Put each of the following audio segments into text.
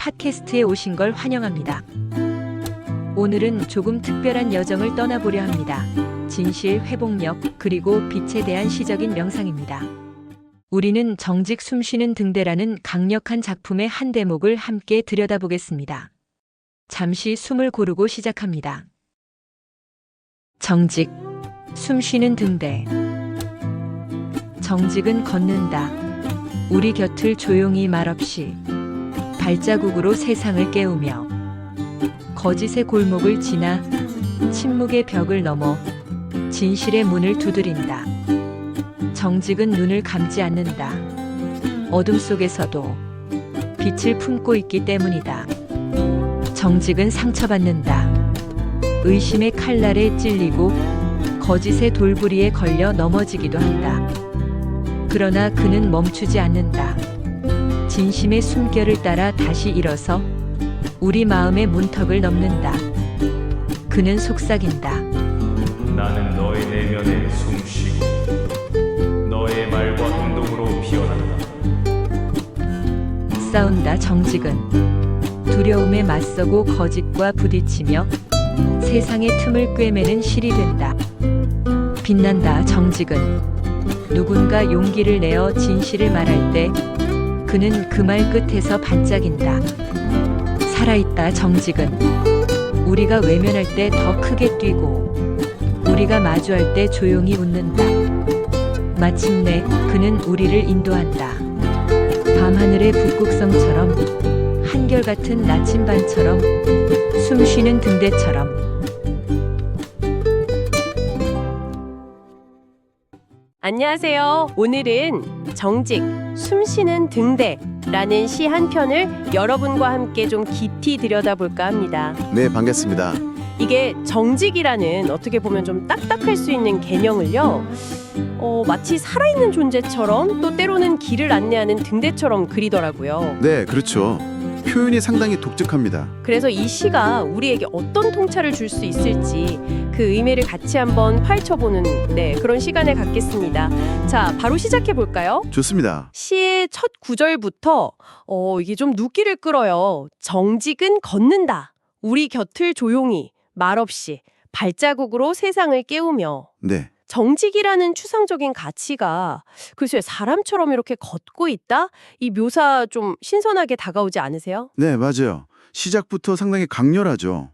팟캐스트에 오신 걸 환영합니다. 오늘은 조금 특별한 여정을 떠나보려 합니다. 진실, 회복력, 그리고 빛에 대한 시적인 명상입니다. 우리는 정직 숨쉬는 등대라는 강력한 작품의 한 대목을 함께 들여다보겠습니다. 잠시 숨을 고르고 시작합니다. 정직, 숨쉬는 등대. 정직은 걷는다. 우리 곁을 조용히 말없이 발자국으로 세상을 깨우며 거짓의 골목을 지나 침묵의 벽을 넘어 진실의 문을 두드린다. 정직은 눈을 감지 않는다. 어둠 속에서도 빛을 품고 있기 때문이다. 정직은 상처받는다. 의심의 칼날에 찔리고 거짓의 돌부리에 걸려 넘어지기도 한다. 그러나 그는 멈추지 않는다. 진심의 숨결을 따라 다시 일어서 우리 마음의 문턱을 넘는다. 그는 속삭인다. 나는 너의 내면에 숨쉬고 너의 말과 행동으로 피어난다. 싸운다. 정직은 두려움에 맞서고 거짓과 부딪히며 세상의 틈을 꿰매는 실이 된다. 빛난다. 정직은 누군가 용기를 내어 진실을 말할 때 그는 그 말 끝에서 반짝인다. 살아있다. 정직은 우리가 외면할 때 더 크게 뛰고 우리가 마주할 때 조용히 웃는다. 마침내 그는 우리를 인도한다. 밤하늘의 북극성처럼 한결같은 나침반처럼 숨쉬는 등대처럼. 안녕하세요. 오늘은 정직, 숨쉬는 등대라는 시 한 편을 여러분과 함께 좀 깊이 들여다볼까 합니다. 네, 반갑습니다. 이게 정직이라는 어떻게 보면 좀 딱딱할 수 있는 개념을요. 마치 살아있는 존재처럼 또 때로는 길을 안내하는 등대처럼 그리더라고요. 네, 그렇죠. 표현이 상당히 독특합니다. 그래서 이 시가 우리에게 어떤 통찰을 줄 수 있을지 그 의미를 같이 한번 파헤쳐보는 그런 시간을 갖겠습니다. 자, 바로 시작해 볼까요? 좋습니다. 시의 첫 구절부터 이게 좀 눈길을 끌어요. 정직은 걷는다. 우리 곁을 조용히 말없이 발자국으로 세상을 깨우며. 네, 정직이라는 추상적인 가치가 글쎄요, 사람처럼 이렇게 걷고 있다? 이 묘사 좀 신선하게 다가오지 않으세요? 네, 맞아요. 시작부터 상당히 강렬하죠.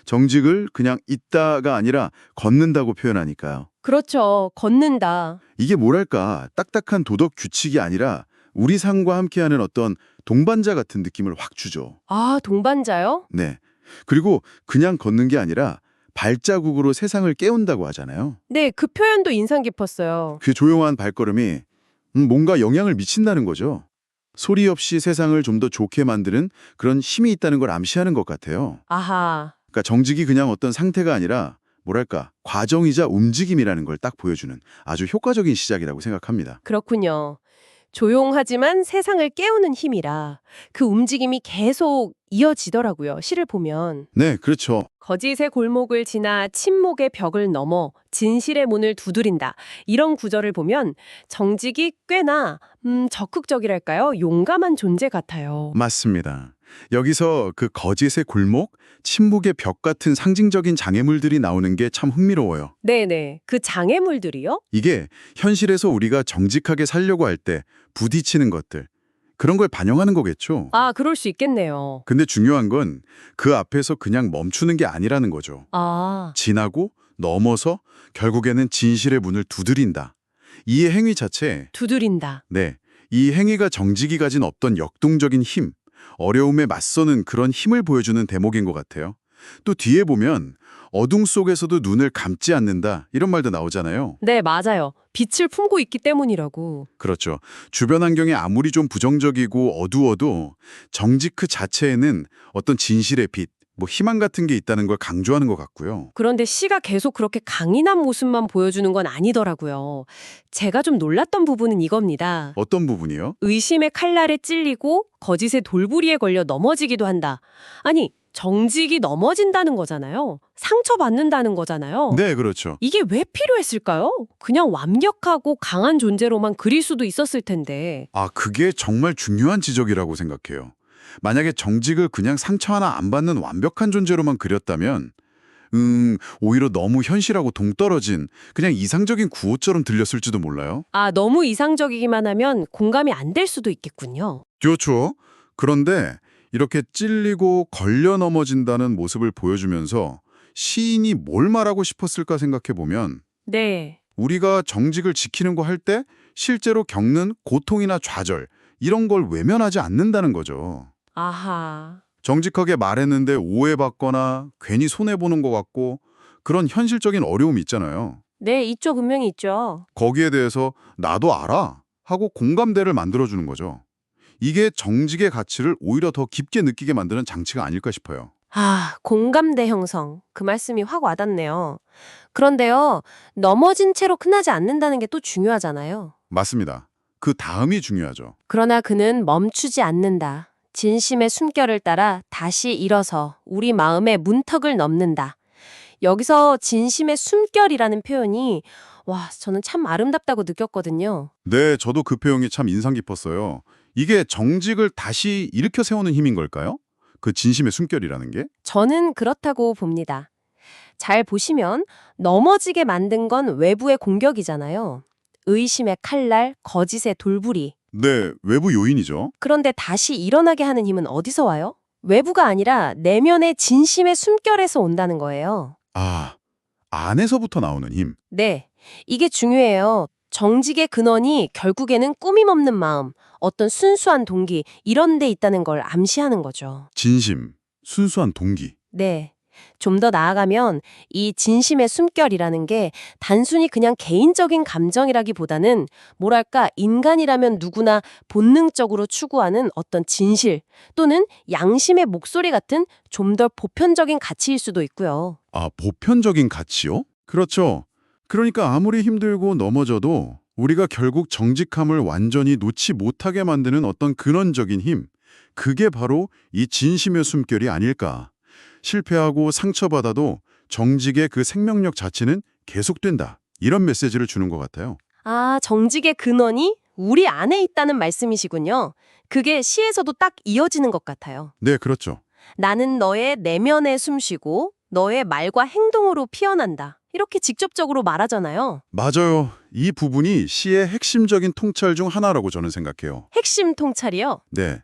정직을 그냥 있다가 아니라 걷는다고 표현하니까요. 그렇죠. 걷는다. 이게 뭐랄까, 딱딱한 도덕 규칙이 아니라 우리 삶과 함께하는 어떤 동반자 같은 느낌을 확 주죠. 아, 동반자요? 네. 그리고 그냥 걷는 게 아니라 발자국으로 세상을 깨운다고 하잖아요. 네, 그 표현도 인상 깊었어요. 그 조용한 발걸음이 뭔가 영향을 미친다는 거죠. 소리 없이 세상을 좀 더 좋게 만드는 그런 힘이 있다는 걸 암시하는 것 같아요. 아하. 그러니까 정직이 그냥 어떤 상태가 아니라 뭐랄까, 과정이자 움직임이라는 걸 딱 보여주는 아주 효과적인 시작이라고 생각합니다. 그렇군요. 조용하지만 세상을 깨우는 힘이라 그 움직임이 계속 이어지더라고요. 시를 보면. 네, 그렇죠. 거짓의 골목을 지나 침묵의 벽을 넘어 진실의 문을 두드린다. 이런 구절을 보면 정직이 꽤나 적극적이랄까요? 용감한 존재 같아요. 맞습니다. 여기서 그 거짓의 골목, 침묵의 벽 같은 상징적인 장애물들이 나오는 게 참 흥미로워요. 네네. 그 장애물들이요? 이게 현실에서 우리가 정직하게 살려고 할 때 부딪히는 것들, 그런 걸 반영하는 거겠죠. 아, 그럴 수 있겠네요. 근데 중요한 건 그 앞에서 그냥 멈추는 게 아니라는 거죠. 아, 지나고 넘어서 결국에는 진실의 문을 두드린다. 이 행위 자체, 두드린다. 네, 이 행위가 정직이 가진 어떤 역동적인 힘, 어려움에 맞서는 그런 힘을 보여주는 대목인 것 같아요. 또 뒤에 보면 어둠 속에서도 눈을 감지 않는다 이런 말도 나오잖아요. 네, 맞아요. 빛을 품고 있기 때문이라고. 그렇죠. 주변 환경이 아무리 좀 부정적이고 어두워도 정직 그 자체에는 어떤 진실의 빛, 희망 같은 게 있다는 걸 강조하는 것 같고요. 그런데 시가 계속 그렇게 강인한 모습만 보여주는 건 아니더라고요. 제가 좀 놀랐던 부분은 이겁니다. 어떤 부분이요? 의심의 칼날에 찔리고 거짓의 돌부리에 걸려 넘어지기도 한다. 아니, 정직이 넘어진다는 거잖아요. 상처받는다는 거잖아요. 네, 그렇죠. 이게 왜 필요했을까요? 그냥 완벽하고 강한 존재로만 그릴 수도 있었을 텐데. 아, 그게 정말 중요한 지적이라고 생각해요. 만약에 정직을 그냥 상처 하나 안 받는 완벽한 존재로만 그렸다면 오히려 너무 현실하고 동떨어진 그냥 이상적인 구호처럼 들렸을지도 몰라요. 아, 너무 이상적이기만 하면 공감이 안 될 수도 있겠군요. 그렇죠. 그런데 이렇게 찔리고 걸려 넘어진다는 모습을 보여주면서 시인이 뭘 말하고 싶었을까 생각해보면 네. 우리가 정직을 지키는 거 할 때 실제로 겪는 고통이나 좌절 이런 걸 외면하지 않는다는 거죠. 아하. 정직하게 말했는데 오해받거나 괜히 손해보는 것 같고 그런 현실적인 어려움이 있잖아요. 네, 있죠. 분명히 있죠. 거기에 대해서 나도 알아 하고 공감대를 만들어주는 거죠. 이게 정직의 가치를 오히려 더 깊게 느끼게 만드는 장치가 아닐까 싶어요. 아, 공감대 형성. 그 말씀이 확 와닿네요. 그런데요, 넘어진 채로 끝나지 않는다는 게 또 중요하잖아요. 맞습니다. 그 다음이 중요하죠. 그러나 그는 멈추지 않는다. 진심의 숨결을 따라 다시 일어서 우리 마음의 문턱을 넘는다. 여기서 진심의 숨결이라는 표현이 저는 참 아름답다고 느꼈거든요. 네, 저도 그 표현이 참 인상 깊었어요. 이게 정직을 다시 일으켜 세우는 힘인 걸까요? 그 진심의 숨결이라는 게? 저는 그렇다고 봅니다. 잘 보시면 넘어지게 만든 건 외부의 공격이잖아요. 의심의 칼날, 거짓의 돌부리. 네, 외부 요인이죠. 그런데 다시 일어나게 하는 힘은 어디서 와요? 외부가 아니라 내면의 진심의 숨결에서 온다는 거예요. 아, 안에서부터 나오는 힘. 네, 이게 중요해요. 정직의 근원이 결국에는 꾸밈 없는 마음, 어떤 순수한 동기, 이런 데 있다는 걸 암시하는 거죠. 진심, 순수한 동기. 네. 좀 더 나아가면 이 진심의 숨결이라는 게 단순히 그냥 개인적인 감정이라기보다는 뭐랄까 인간이라면 누구나 본능적으로 추구하는 어떤 진실 또는 양심의 목소리 같은 좀 더 보편적인 가치일 수도 있고요. 아, 보편적인 가치요? 그렇죠. 그러니까 아무리 힘들고 넘어져도 우리가 결국 정직함을 완전히 놓지 못하게 만드는 어떤 근원적인 힘, 그게 바로 이 진심의 숨결이 아닐까. 실패하고 상처받아도 정직의 그 생명력 자체는 계속된다. 이런 메시지를 주는 것 같아요. 아, 정직의 근원이 우리 안에 있다는 말씀이시군요. 그게 시에서도 딱 이어지는 것 같아요. 네, 그렇죠. 나는 너의 내면에 숨쉬고 너의 말과 행동으로 피어난다. 이렇게 직접적으로 말하잖아요. 맞아요. 이 부분이 시의 핵심적인 통찰 중 하나라고 저는 생각해요. 핵심 통찰이요. 네.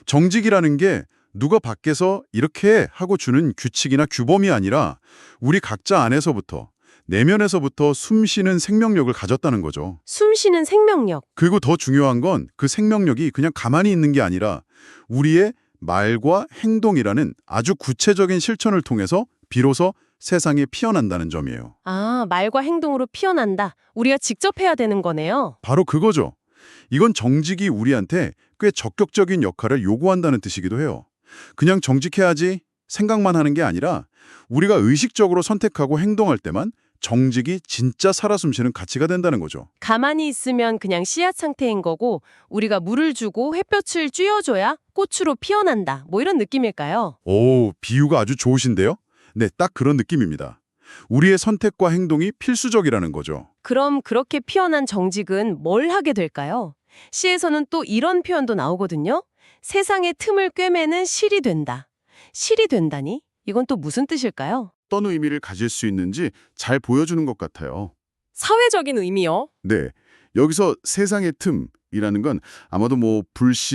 정직이라는 게 누가 밖에서 이렇게 하고 주는 규칙이나 규범이 아니라 우리 각자 안에서부터, 내면에서부터 숨쉬는 생명력을 가졌다는 거죠. 숨쉬는 생명력. 그리고 더 중요한 건 그 생명력이 그냥 가만히 있는 게 아니라 우리의 말과 행동이라는 아주 구체적인 실천을 통해서 비로소 세상에 피어난다는 점이에요. 아, 말과 행동으로 피어난다. 우리가 직접 해야 되는 거네요. 바로 그거죠. 이건 정직이 우리한테 꽤 적극적인 역할을 요구한다는 뜻이기도 해요. 그냥 정직해야지 생각만 하는 게 아니라 우리가 의식적으로 선택하고 행동할 때만 정직이 진짜 살아 숨쉬는 가치가 된다는 거죠. 가만히 있으면 그냥 씨앗 상태인 거고 우리가 물을 주고 햇볕을 쬐어줘야 꽃으로 피어난다. 뭐 이런 느낌일까요? 오, 비유가 아주 좋으신데요? 네, 딱 그런 느낌입니다. 우리의 선택과 행동이 필수적이라는 거죠. 그럼 그렇게 피어난 정직은 뭘 하게 될까요? 시에서는 또 이런 표현도 나오거든요. 세상의 틈을 꿰매는 실이 된다. 실이 된다니? 이건 또 무슨 뜻일까요? 어떤 의미를 가질 수 있는지 잘 보여주는 것 같아요. 사회적인 의미요? 네, 여기서 세상의 틈이라는 건 아마도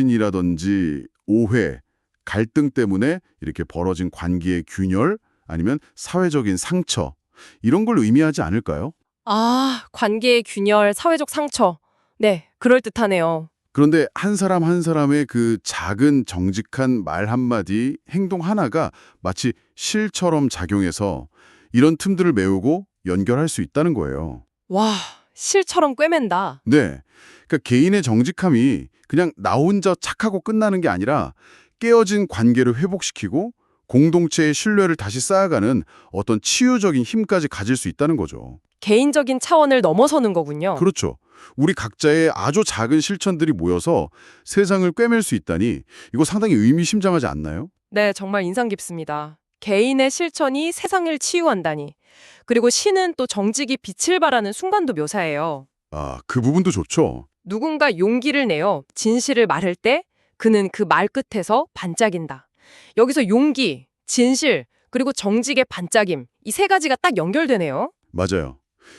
불신이라든지 오해, 갈등 때문에 이렇게 벌어진 관계의 균열 아니면 사회적인 상처 이런 걸 의미하지 않을까요? 아, 관계의 균열, 사회적 상처. 네, 그럴듯하네요. 그런데 한 사람 한 사람의 그 작은 정직한 말 한마디, 행동 하나가 마치 실처럼 작용해서 이런 틈들을 메우고 연결할 수 있다는 거예요. 와, 실처럼 꿰맨다. 네, 그러니까 개인의 정직함이 그냥 나 혼자 착하고 끝나는 게 아니라 깨어진 관계를 회복시키고 공동체의 신뢰를 다시 쌓아가는 어떤 치유적인 힘까지 가질 수 있다는 거죠. 개인적인 차원을 넘어서는 거군요. 그렇죠. 우리 각자의 아주 작은 실천들이 모여서 세상을 꿰맬 수 있다니 이거 상당히 의미심장하지 않나요? 네, 정말 인상 깊습니다. 개인의 실천이 세상을 치유한다니. 그리고 시는 또 정직이 빛을 발하는 순간도 묘사해요. 아, 그 부분도 좋죠. 누군가 용기를 내어 진실을 말할 때 그는 그 말 끝에서 반짝인다. 여기서 용기, 진실, 그리고 정직의 반짝임, 이 세 가지가 딱 연결되네요. 맞아요.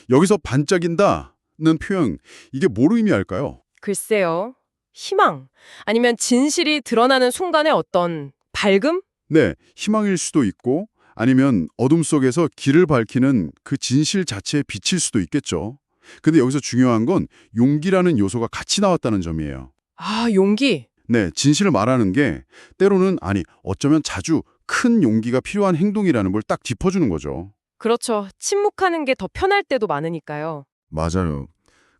여기서 반짝인다는 표현, 이게 뭘 의미할까요? 글쎄요. 희망, 아니면 진실이 드러나는 순간의 어떤 밝음? 네, 희망일 수도 있고 아니면 어둠 속에서 길을 밝히는 그 진실 자체의 빛일 수도 있겠죠. 근데 여기서 중요한 건 용기라는 요소가 같이 나왔다는 점이에요. 아, 용기. 네, 진실을 말하는 게 때로는 어쩌면 자주 큰 용기가 필요한 행동이라는 걸 딱 짚어주는 거죠. 그렇죠. 침묵하는 게 더 편할 때도 많으니까요. 맞아요.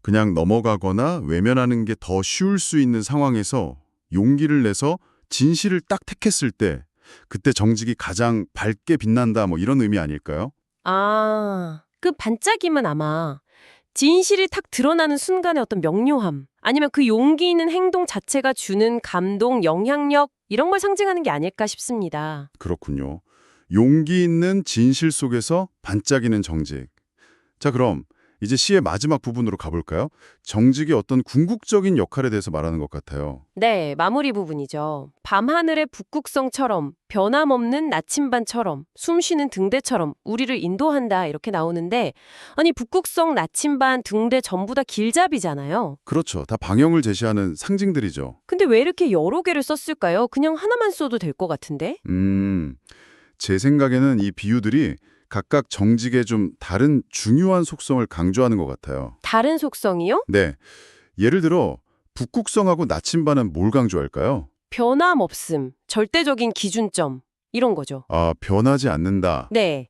그냥 넘어가거나 외면하는 게 더 쉬울 수 있는 상황에서 용기를 내서 진실을 딱 택했을 때 그때 정직이 가장 밝게 빛난다 뭐 이런 의미 아닐까요? 아, 그 반짝임은 아마 진실이 탁 드러나는 순간의 어떤 명료함, 아니면 그 용기 있는 행동 자체가 주는 감동, 영향력 이런 걸 상징하는 게 아닐까 싶습니다. 그렇군요. 용기 있는 진실 속에서 반짝이는 정직. 자, 그럼 이제 시의 마지막 부분으로 가볼까요? 정직의 어떤 궁극적인 역할에 대해서 말하는 것 같아요. 네, 마무리 부분이죠. 밤하늘의 북극성처럼, 변함없는 나침반처럼, 숨쉬는 등대처럼 우리를 인도한다 이렇게 나오는데, 아니 북극성, 나침반, 등대 전부 다 길잡이잖아요. 그렇죠. 다 방향을 제시하는 상징들이죠. 근데 왜 이렇게 여러 개를 썼을까요? 그냥 하나만 써도 될 것 같은데? 제 생각에는 이 비유들이 각각 정직의 좀 다른 중요한 속성을 강조하는 것 같아요. 다른 속성이요? 네. 예를 들어 북극성하고 나침반은 뭘 강조할까요? 변함없음, 절대적인 기준점 이런 거죠. 아, 변하지 않는다. 네.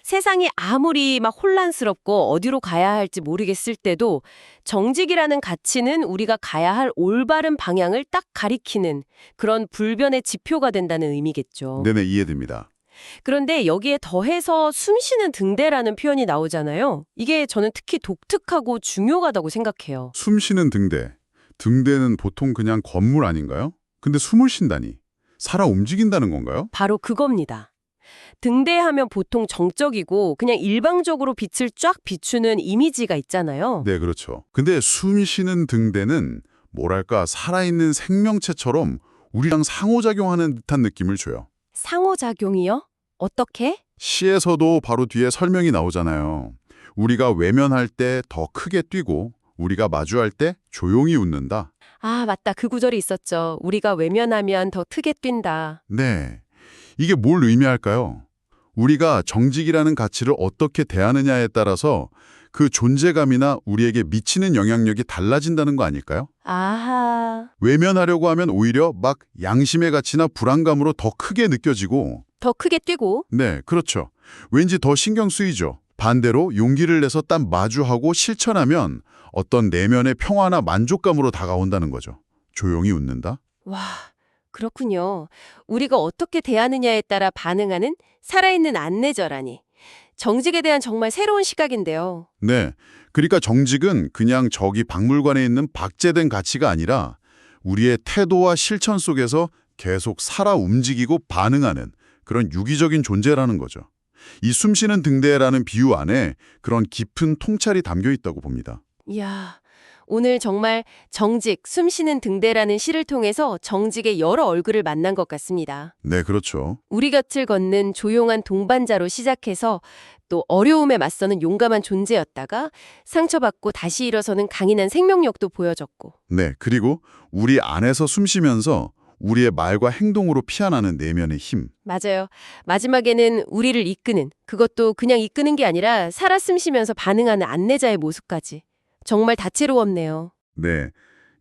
세상이 아무리 막 혼란스럽고 어디로 가야 할지 모르겠을 때도 정직이라는 가치는 우리가 가야 할 올바른 방향을 딱 가리키는 그런 불변의 지표가 된다는 의미겠죠. 네네, 이해됩니다. 그런데 여기에 더해서 숨쉬는 등대라는 표현이 나오잖아요. 이게 저는 특히 독특하고 중요하다고 생각해요. 숨쉬는 등대. 등대는 보통 그냥 건물 아닌가요? 근데 숨을 쉰다니. 살아 움직인다는 건가요? 바로 그겁니다. 등대하면 보통 정적이고 그냥 일방적으로 빛을 쫙 비추는 이미지가 있잖아요. 네, 그렇죠. 근데 숨쉬는 등대는 뭐랄까 살아있는 생명체처럼 우리랑 상호작용하는 듯한 느낌을 줘요. 상호작용이요? 어떻게? 시에서도 바로 뒤에 설명이 나오잖아요. 우리가 외면할 때 더 크게 뛰고 우리가 마주할 때 조용히 웃는다. 아, 맞다. 그 구절이 있었죠. 우리가 외면하면 더 크게 뛴다. 네. 이게 뭘 의미할까요? 우리가 정직이라는 가치를 어떻게 대하느냐에 따라서 그 존재감이나 우리에게 미치는 영향력이 달라진다는 거 아닐까요? 아하. 외면하려고 하면 오히려 막 양심의 가치나 불안감으로 더 크게 느껴지고 더 크게 뛰고. 네, 그렇죠. 왠지 더 신경 쓰이죠. 반대로 용기를 내서 딱 마주하고 실천하면 어떤 내면의 평화나 만족감으로 다가온다는 거죠. 조용히 웃는다? 와, 그렇군요. 우리가 어떻게 대하느냐에 따라 반응하는 살아있는 안내자라니. 정직에 대한 정말 새로운 시각인데요. 네. 그러니까 정직은 그냥 저기 박물관에 있는 박제된 가치가 아니라 우리의 태도와 실천 속에서 계속 살아 움직이고 반응하는 그런 유기적인 존재라는 거죠. 이 숨쉬는 등대라는 비유 안에 그런 깊은 통찰이 담겨 있다고 봅니다. 이야, 오늘 정말 정직, 숨쉬는 등대라는 시를 통해서 정직의 여러 얼굴을 만난 것 같습니다. 네, 그렇죠. 우리 곁을 걷는 조용한 동반자로 시작해서 또 어려움에 맞서는 용감한 존재였다가 상처받고 다시 일어서는 강인한 생명력도 보여줬고. 네, 그리고 우리 안에서 숨쉬면서 우리의 말과 행동으로 피어나는 내면의 힘. 맞아요. 마지막에는 우리를 이끄는, 그것도 그냥 이끄는 게 아니라 살아 숨쉬면서 반응하는 안내자의 모습까지. 정말 다채로웠네요. 네,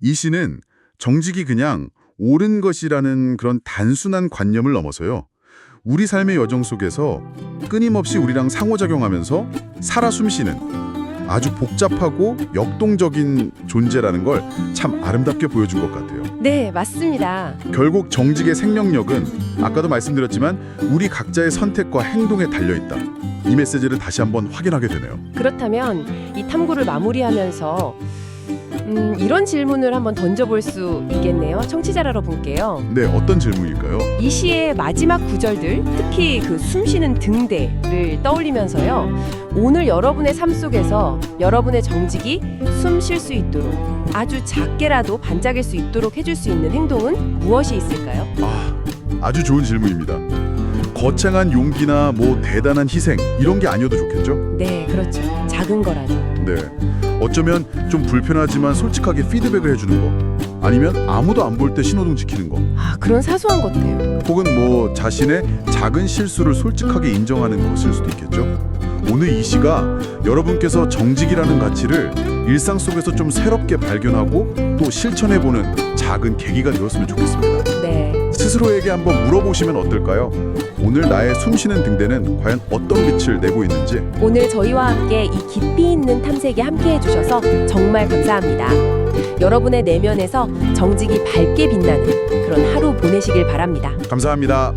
이 시는 정직이 그냥 옳은 것이라는 그런 단순한 관념을 넘어서요. 우리 삶의 여정 속에서 끊임없이 우리랑 상호작용하면서 살아 숨쉬는 아주 복잡하고 역동적인 존재라는 걸 참 아름답게 보여준 것 같아요. 네, 맞습니다. 결국 정직의 생명력은 아까도 말씀드렸지만 우리 각자의 선택과 행동에 달려있다. 이 메시지를 다시 한번 확인하게 되네요. 그렇다면 이 탐구를 마무리하면서 이런 질문을 한번 던져볼 수 있겠네요. 청취자 여러분께요. 네, 어떤 질문일까요? 이 시의 마지막 구절들, 특히 그 숨쉬는 등대를 떠올리면서요. 오늘 여러분의 삶 속에서 여러분의 정직이 숨 쉴 수 있도록 아주 작게라도 반짝일 수 있도록 해줄 수 있는 행동은 무엇이 있을까요? 아주 좋은 질문입니다. 거창한 용기나 뭐 대단한 희생 이런 게 아니어도 좋겠죠? 네, 그렇죠. 작은 거라도. 네. 어쩌면 좀 불편하지만 솔직하게 피드백을 해주는 거, 아니면 아무도 안 볼 때 신호등 지키는 거, 그런 사소한 것들. 혹은 뭐 자신의 작은 실수를 솔직하게 인정하는 것일 수도 있겠죠. 오늘 이 시가 여러분께서 정직이라는 가치를 일상 속에서 좀 새롭게 발견하고 또 실천해보는 작은 계기가 되었으면 좋겠습니다. 네. 스스로에게 한번 물어보시면 어떨까요? 오늘 나의 숨쉬는 등대는 과연 어떤 빛을 내고 있는지. 오늘 저희와 함께 이 깊이 있는 탐색에 함께 해주셔서 정말 감사합니다. 여러분의 내면에서 정직이 밝게 빛나는 그런 하루 보내시길 바랍니다. 감사합니다.